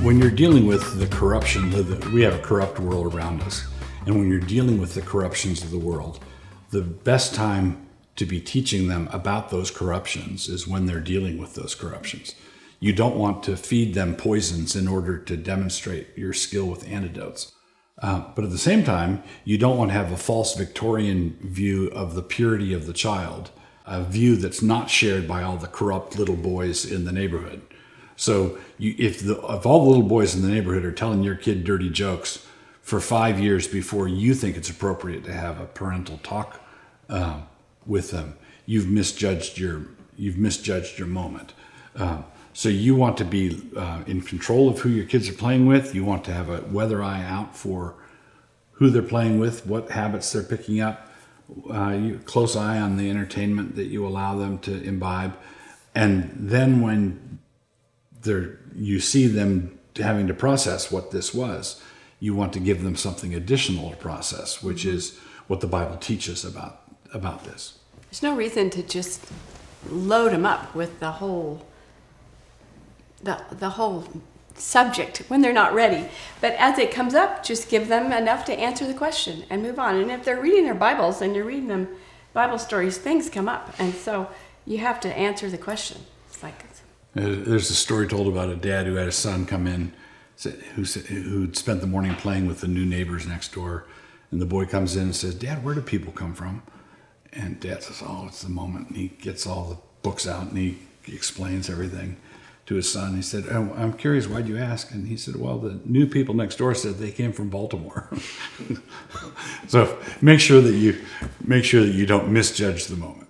When you're dealing with the corruption, we have a corrupt world around us. And when you're dealing with the corruptions of the world, the best time to be teaching them about those corruptions is when they're dealing with those corruptions. You don't want to feed them poisons in order to demonstrate your skill with antidotes. But at the same time, you don't want to have a false Victorian view of the purity of the child, a view that's not shared by all the corrupt little boys in the neighborhood. So if all the little boys in the neighborhood are telling your kid dirty jokes for 5 years before you think it's appropriate to have a parental talk with them, you've misjudged your moment. So you want to be in control of who your kids are playing with. You want to have a weather eye out for who they're playing with, what habits they're picking up, close eye on the entertainment that you allow them to imbibe. And then when you see them having to process what this was, you want to give them something additional to process, which is what the Bible teaches about this. There's no reason to just load them up with the whole subject when they're not ready. But as it comes up, just give them enough to answer the question and move on. And if they're reading their Bibles and you're reading them Bible stories, things come up. And so you have to answer the question. It's like... There's a story told about a dad who had a son come in who'd spent the morning playing with the new neighbors next door. And the boy comes in and says, "Dad, where do people come from?" And Dad says, "Oh, it's the moment." And he gets all the books out and he explains everything to his son. He said, "Oh, I'm curious, why'd you ask?" And he said, "Well, the new people next door said they came from Baltimore." So make sure that you don't misjudge the moment.